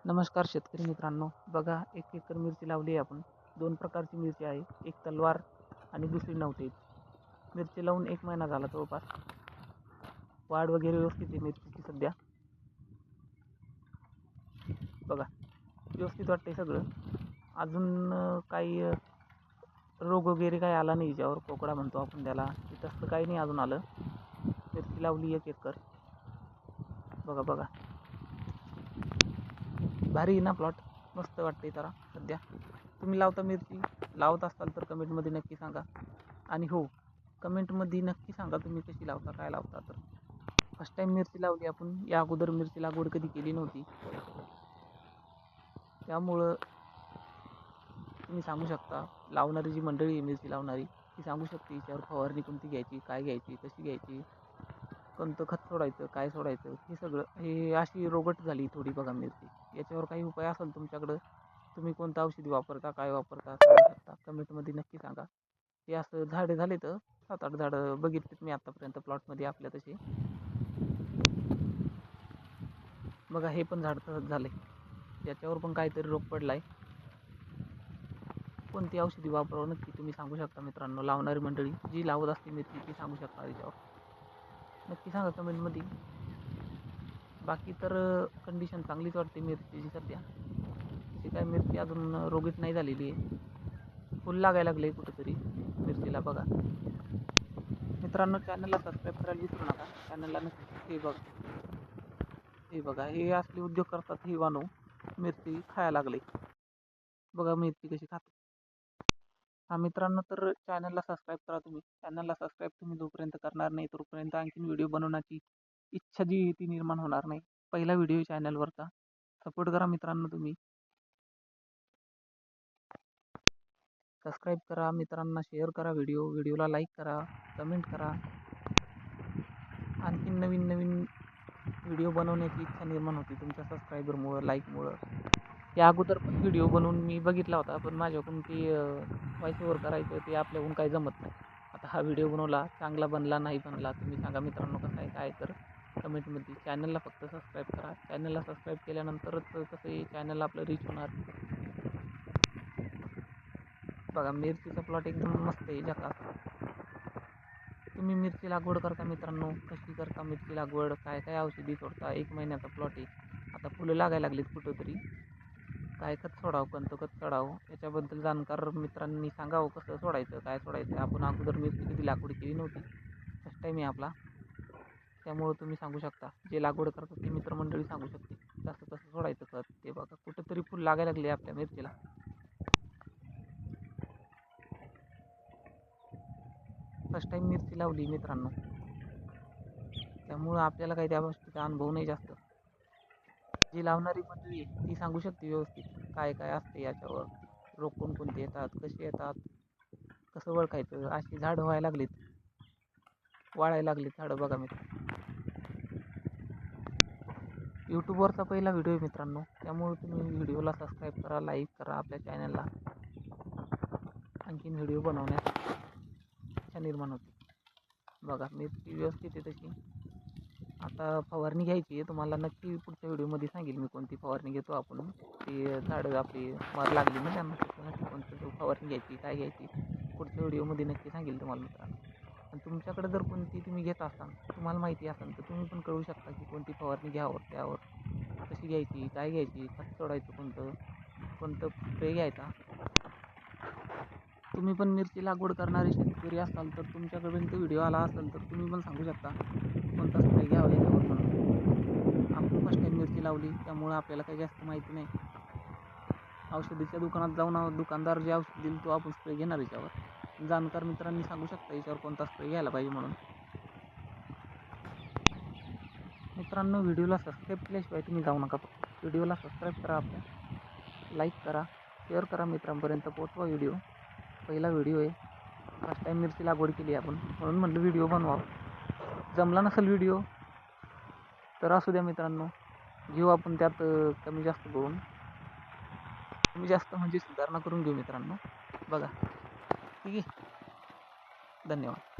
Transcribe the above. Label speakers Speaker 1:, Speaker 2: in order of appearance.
Speaker 1: नमस्कार शेतकरी मित्रांनो, बघा 1 एकर मिरची लावली आहे आपण. 2 प्रकारची मिरची आहे, एक तलवार आणि दुसरी नवतेज. मिरची लावून 1 महिना झाला जवळपास. वाढ वगैरे व्यवस्थित आहे मिरचीची सध्या. बघा व्यवस्थित वाटतंय सगळं. अजून काही रोग वगैरे काही आला नाही याच्यावर, पोकळा म्हणतो आपण त्याला, तसं काही नाही अजून आलं. मिरची लावली 1 एकर. बघा भारी आहे ना प्लॉट, मस्त वाटते जरा सध्या. तुम्ही लावता मिरची, लावत असाल तर कमेंटमध्ये नक्की सांगा. आणि हो, कमेंटमध्ये नक्की सांगा तुम्ही कशी लावता, काय लावता. तर फर्स्ट टाईम मिरची लावली आपण, या अगोदर मिरची लागवड कधी केली नव्हती, त्यामुळं तुम्ही सांगू शकता. लावणारी जी मंडळी आहे मिरची लावणारी, ती सांगू शकते याच्यावर फवारणी कोणती घ्यायची, काय घ्यायची, कशी घ्यायची, कोणतं खत सोडायचं, काय सोडायचं, हे सगळं. हे अशी रोगट झाली थोडी बघा मिरची. याच्यावर काही उपाय असेल तुमच्याकडं, तुम्ही कोणतं औषधी वापरता, काय वापरता, सांगू शकता. कमेंटमध्ये नक्की सांगा. हे असं झाडे झाले तर 7-8 झाडं बघितलीत मी आत्तापर्यंत प्लॉटमध्ये आपल्या तसे. बघा हे पण झाड तसंच झालंय, याच्यावर पण काहीतरी रोग पडलाय. कोणती औषधी वापरावं नक्की तुम्ही सांगू शकता मित्रांनो. लावणारी मंडळी जी लावत असते मिरची ती सांगू शकता याच्यावर, नक्की सांगा कमेंटमध्ये. बाकी तर कंडिशन चांगलीच वाटते मिरचीची सध्या. तशी काय मिरची अजून रोगीट नाही झालेली आहे. फुल लागायला लागले कुठंतरी मिरचीला. बघा मित्रांनो, चॅनलला सबस्क्राईब करायला विसरू नका. चॅनलला नक्की हे बघा हे असले उद्योग करतात हे वानो, मिरची खायला लागले. बघा मिरची कशी खाते. हा मित्रांनो, तर चॅनलला सबस्क्राईब करा तुम्ही. चॅनलला सबस्क्राईब तुम्ही जोपर्यंत करणार नाही तोपर्यंत आणखीन व्हिडिओ बनवण्याची इच्छा जी ती निर्माण होणार नाही. पहिला व्हिडिओ चॅनलवरचा सपोर्ट करा मित्रांनो तुम्ही. सबस्क्राईब करा, मित्रांना शेअर करा, व्हिडिओला लाईक करा, कमेंट करा. आणखीन नवीन व्हिडिओ बनवण्याची इच्छा निर्माण होती तुमच्या सबस्क्रायबरमुळं, लाईकमुळं. या अगोदर पण व्हिडिओ बनवून मी बघितला होता, पण माझ्याकडून ती व्हॉइस ओव्हर करायचं ते आपल्याकडून काही जमत नाही. आता हा व्हिडिओ बनवला, चांगला बनला नाही बनला तुम्ही सांगा मित्रांनो कसा आहे काय. तर कमेंटमध्ये. चॅनलला फक्त सबस्क्राईब करा. चॅनलला सबस्क्राईब केल्यानंतरच कसं आहे चॅनल आपलं रीच होणार. बघा मिरचीचा प्लॉट एकदम मस्त आहे, झकास. तुम्ही मिरची लागवड करता मित्रांनो, कशी करता मिरची लागवड, काय काय औषधी सोडता. 1 महिन्याचा प्लॉट आहे, आता फुलं लागायला लागलीत कुठंतरी. काय खत सोडावं, कोणतं खत सोडावं, याच्याबद्दल जाणकार मित्रांनी सांगावं कसं सोडायचं, काय सोडायचं. आपण अगोदर मिरची कधी लागवड केली नव्हती, फर्स्ट टाईम आहे आपला, त्यामुळं तुम्ही सांगू शकता. जे लागवड करतात ते मित्रमंडळी सांगू शकते कसं सोडायचं खत. ते बघा कुठंतरी फुल लागायला लागले आपल्या मिरचीला. फर्स्ट टाईम मिरची लावली मित्रांनो, त्यामुळं आपल्याला काही त्या गोष्टीचा अनुभव नाही जास्त. जी लावणारी मंडळी आहे ती सांगू शकते व्यवस्थित काय काय असते याच्यावर, रोग कोणकोणते येतात, कसे येतात, कसं ओळखायचं. अशी झाडं व्हायला लागलीत, वाळायला लागलीत झाडं. बघा मित्रांनो, यूट्यूबवरचा पहिला व्हिडिओ आहे मित्रांनो, त्यामुळे तुम्ही व्हिडिओला सबस्क्राईब करा, लाईक करा. आपल्या चॅनलला आणखीन व्हिडिओ बनवण्यासाठी इच्छा निर्माण होते. बघा मिरची व्यवस्थित आहे तशी. आता फवारणी घ्यायची आहे, तुम्हाला नक्की पुढच्या व्हिडिओमध्ये सांगेल मी कोणती फवारणी घेतो आपण. ती झाडं आपली मर लागली ना त्यांना, त्याच्यासाठी कोणतं फवारणी घ्यायची, काय घ्यायची, पुढच्या व्हिडिओमध्ये नक्की सांगेल तुम्हाला मित्रांनो. आणि तुमच्याकडे जर कोणती तुम्ही घेत असाल, तुम्हाला माहिती असेल तर तुम्ही पण कळू शकता की कोणती फवारणी घ्यावं, त्यावर कशी घ्यायची, काय घ्यायची, खत सोडायचं कोणतं स्प्रे घ्यायचा. तुम्ही पण मिरची लागवड करणारे शेतकरी असाल तर तुमच्याकडे व्हिडिओ आला असेल तर तुम्ही पण सांगू शकता कोणता स्प्रे घ्यावा याच्यावर म्हणून. आपण फर्स्ट टाईम मिरची लावली त्यामुळं आपल्याला काही जास्त माहिती नाही. औषधीच्या दुकानात जाऊन दुकानदार जे औषध देईल तो आपण स्प्रे घेणार याच्यावर. जाणकार मित्रांनी सांगू शकता याच्यावर कोणता स्प्रे घ्यायला पाहिजे म्हणून. मित्रांनो, व्हिडिओला सबस्क्राईब केल्याशिवाय तुम्ही जाऊ नका. फक्त व्हिडिओला सबस्क्राईब करा, आपल्या लाईक करा, शेअर करा, मित्रांपर्यंत पोचवा व्हिडिओ. पहिला व्हिडिओ आहे, फर्स्ट टाईम मिरची लागवड केली आपण म्हणून म्हटलं व्हिडिओ बनवावं. जमला नसेल व्हिडिओ तर असू द्या मित्रांनो, घेऊ आपण त्यात कमी जास्त करून, कमी जास्त म्हणजे सुधारणा करून घेऊ मित्रांनो. बघा ठीक आहे, धन्यवाद.